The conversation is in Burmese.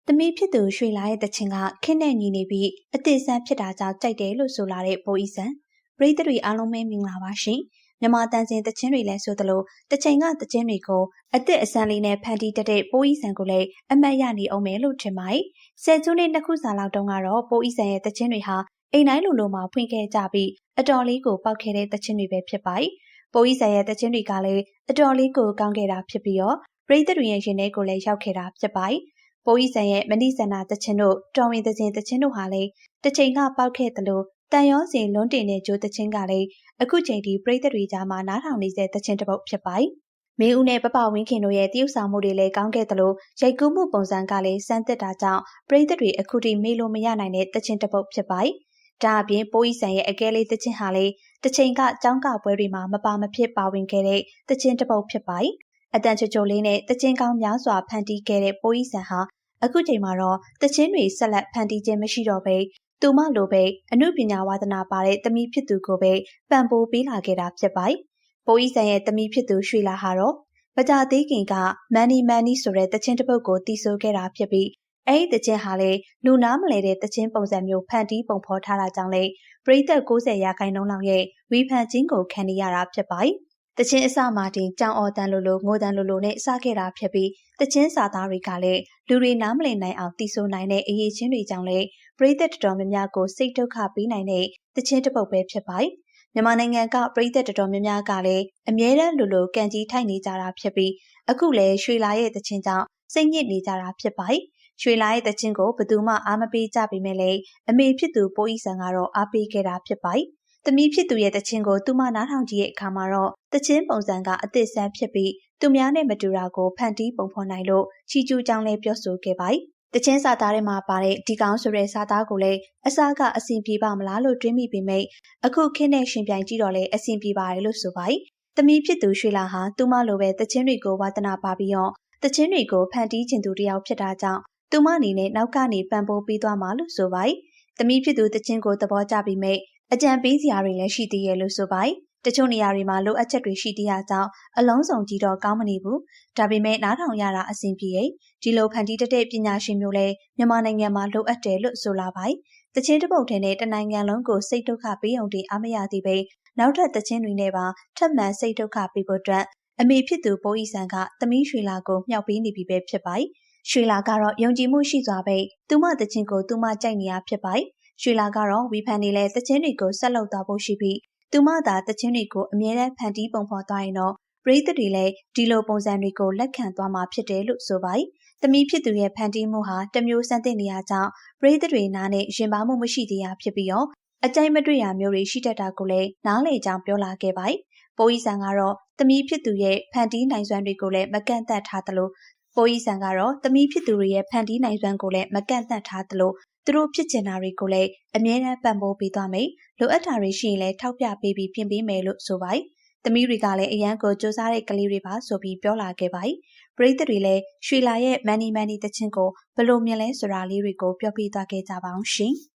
သမီးဖြစ်သူရွှေလာရဲ့တခြင်းကခင်းနဲ့ညီနေပြီးအသစ်ဆန်းဖြစ်တာကြောင့်ကြိုက်တယ်လို့ဆိုလာတဲ့ပိုးဤဆန်ပရိသတ်တွေအားလုံးပဲမင်္ဂလာပါရှင်မြန်မာတန်စင်တခြင်းတွေလည်းဆိုသလိုတခြင်းကတခြင်းတွေကိုအသစ်အဆန်းလေးနဲ့ဖန်တီးတတ်တဲ့ပိုးဤဆန်ကိုလည်းအမှတ်ရနေအောင်မယ်လို့ထင်ပါတယ်ဆယ်စုနှစ်နှစ်ခုစာလောက်တုန်းကတော့ပိုးဤဆန်ရဲ့တခြင်းတွေဟာအိမ်တိုင်းလိုလိုမှာဖွင့်ခဲ့ကြပြီးအတော်လေးကိုပေါက်ခဲ့တဲ့တခြင်းတွေပဲဖြစ်ပါတယ်ပိုးဤဆန်ရဲ့တခြင်းတွေကလည်းအတော်လေးကိုကောင်းခဲ့တာဖြစ်ပြီးတော့ပရိသတ်တွေရဲ့ရင်ထဲကိုလည်းရောက်ခဲ့တာဖြစ်ပါတယ်ပိုးဤဆန်ရဲ့မဏိဆန္ဒတခြင်းတို့တော်ဝင်သခြင်းတခြင်းတို့ဟာလည်းတစ်ချိန်ကပေါက်ခဲ့သလိုတန်ရောစဉ်လွန်းတင်တဲ့ဂျိုးတခြင်းကလည်းအခုချိန်ထိပရိသတ်တွေကြားမှာနားထောင်နေတဲ့တခြင်းတစ်ပုဒ်ဖြစ်ပါတယ်။မင်းဦးနဲ့ပပဝင်းခင်တို့ရဲ့တရုပ်ဆောင်မှုတွေလည်းကောင်းခဲ့သလိုရိုက်ကူးမှုပုံစံကလည်းစမ်းသစ်တာကြောင့်ပရိသတ်တွေအခုထိမေ့လို့မရနိုင်တဲ့တခြင်းတစ်ပုဒ်ဖြစ်ပါတယ်။ဒါအပြင်ပိုးဤဆန်ရဲ့အကဲလေးတခြင်းဟာလည်းတစ်ချိန်ကကျောင်းကပွဲတွေမှာမပါမဖြစ်ပါဝင်ခဲ့တဲ့တခြင်းတစ်ပုဒ်ဖြစ်ပါတယ်။အတန်ချိုချိုလေးနဲ့တခြင်းကောင်းများစွာဖန်တီးခဲ့တဲ့ပိုးဤဆန်ဟာအခုချိန်မှာတော့တခြင်းတွေဆက်လက်ဖန်တီးခြင်းမရှိတော့ပဲသူမလိုပဲအမှုပညာဝါသနာပါတဲ့သမီးဖြစ်သူကိုပဲပံ့ပိုးပေးလာခဲ့တာဖြစ်ပါတယ်။ပိုးဤဆန်ရဲ့သမီးဖြစ်သူရွှေလာဟာတော့မကြသေးခင်ကမန်နီဆိုတဲ့တခြင်းတစ်ပုဒ်ကိုတီးဆိုခဲ့တာဖြစ်ပြီးအဲဒီတခြင်းဟာလည်းလူနာမလဲတဲ့တခြင်းပုံစံမျိုးဖန်တီးပုံဖော်ထားတာကြောင့်လေပရိသတ်90%လောက်ရဲ့ဝီဖန်ခြင်းကိုခံနေရတာဖြစ်ပါတယ်။တခြင်းအစမှတင်ကြောင်အော်တန်လိုလိုငိုတန်လိုလိုနဲ့စခဲ့တာဖြစ်ပြီးတခြင်းစာသားတွေကလည်းလူတွေနားမလည်နိုင်အောင်တည်ဆိုနိုင်တဲ့အရေးချင်းတွေကြောင့်လည်းပရိသတ်တော်များများကိုစိတ်ဒုက္ခပေးနိုင်တဲ့တခြင်းတစ်ပုဒ်ပဲဖြစ်ပါတယ်။မြန်မာနိုင်ငံကပရိသတ်တော်များများကလည်းအမြဲတမ်းလိုလိုကံကြီးထိုက်နေကြတာဖြစ်ပြီးအခုလည်းရွှေလာရဲ့တခြင်းကြောင့်စိတ်ညစ်နေကြတာဖြစ်ပါတယ်။ရွှေလာရဲ့တခြင်းကိုဘယ်သူမှအားမပေးကြပေမဲ့လည်းအမေဖြစ်သူပိုးဤဆန်ကတော့အားပေးခဲ့တာဖြစ်ပါတယ်။သမီးဖြစ်သူရဲ့တခြင်းကိုသူမနားထောင်ကြည့်တဲ့အခါမှာတော့တခြင်းပုံစံကအသစ်ဆန်းဖြစ်ပြီးသူများနဲ့မတူတာကိုဖန်တီးပုံဖော်နိုင်လို့ချီကျူးကြောင်းလည်းပြောဆိုခဲ့ပါတယ်။တခြင်းစာသားထဲမှာပါတဲ့ဒီကောင်းဆိုတဲ့စာသားကိုလည်းအစားကအဆင်ပြေပါမလားလို့တွေးမိပေမဲ့အခုခင်းနဲ့ရှင်ပြိုင်ကြည့်တော့လည်းအဆင်ပြေပါတယ်လို့ဆိုပါတယ်။သမီးဖြစ်သူရွှေလာဟာသူမလိုပဲတခြင်းတွေကိုဝါသနာပါပြီးတော့တခြင်းတွေကိုဖန်တီးခြင်းသူတယောက်ဖြစ်တာကြောင့်သူမအနေနဲ့နောက်ကနေပံ့ပိုးပေးသွားမှာလို့ဆိုပါတယ်။သမီးဖြစ်သူတခြင်းကိုသဘောကျပြီးမဲ့အကြံပေးစရာတွေလည်းရှိသေးရဲ့လို့ဆိုပါတယ်။တချို့နေရာတွေမှာလိုအပ်ချက်တွေရှိသေးတာကြောင့်အလုံးစုံကြည့်တော့ကောင်းမနေဘူး။ဒါပေမဲ့နားထောင်ရတာအဆင်ပြေရဲ့ဒီလိုဖန်တီးတတ်တဲ့ပညာရှင်မျိုးလဲမြန်မာနိုင်ငံမှာလိုအပ်တယ်လို့ဆိုလာပါတယ်။တခြင်းတစ်ပုဒ်ထဲနဲ့တနိုင်ငံလုံးကိုစိတ်ဒုက္ခပေးအောင်တင်အားမရသေးပဲနောက်ထပ်တခြင်းတွေနဲ့ပါထပ်မံစိတ်ဒုက္ခပေးဖို့အတွက်အမေဖြစ်သူပိုးဤဆန်ကသမီးရွှေလာကိုမြောက်ပေးနေပြီပဲဖြစ်ပါတယ်။ရွှေလာကတော့ယုံကြည်မှုရှိစွာပဲသူမတခြင်းကိုသူမကြိုက်နေရဖြစ်ပါတယ်။ရွှေလာကတော့ဝီဖန်နေလဲတခြင်းတွေကိုဆက်လုပ်သွားဖို့ရှိပြီးသူမသာတခြင်းတွေကိုအမြဲတမ်းဖန်တီးပုံဖော်သွားရင်တော့ပရိသတ်တွေလည်းဒီလိုပုံစံတွေကိုလက်ခံသွားမှာဖြစ်တယ်လို့ဆိုပါတယ်။သမီးဖြစ်သူရဲ့ဖန်တီးမှုဟာတမျိုးစံသင့်နေရကြောင်းပရိသတ်တွေနားနဲ့ရင်ပါမှုမရှိသေးတာဖြစ်ပြီးတော့အကြိုက်မတွေ့ရမျိုးတွေရှိတတ်တာကိုလည်းနားလေကြောင်းပြောလာခဲ့ပါတယ်။ပိုးဤဆန်ကတော့သမီးဖြစ်သူရဲ့ဖန်တီးနိုင်စွမ်းတွေကိုလည်းမကန့်သတ်ထားသလိုပိုးဤဆန်ကတော့သမီးဖြစ်သူတွေရဲ့ဖန်တီးနိုင်စွမ်းကိုလည်းမကန့်သတ်ထားသလိုသူတို့ဖြစ်ချင်တာတွေကိုလည်းအမြဲတမ်းပံ့ပိုးပေးသွားမယ်လိုအပ်တာတွေရှိရင်လည်းထောက်ပြပေးပြီးပြင်ပေးမယ်လို့ဆိုပါတယ်။သမီးတွေကလည်းအရန်ကိုစူးစမ်းတဲ့ကလေးတွေပါဆိုပြီးပြောလာခဲ့ပါတယ်။ပရိသတ်တွေလည်းရွှေလာရဲ့မန်နီတခြင်းကိုဘယ်လိုမြင်လဲဆိုတာလေးတွေကိုပြောပြသွားခဲ့ကြပါအောင်ရှင်။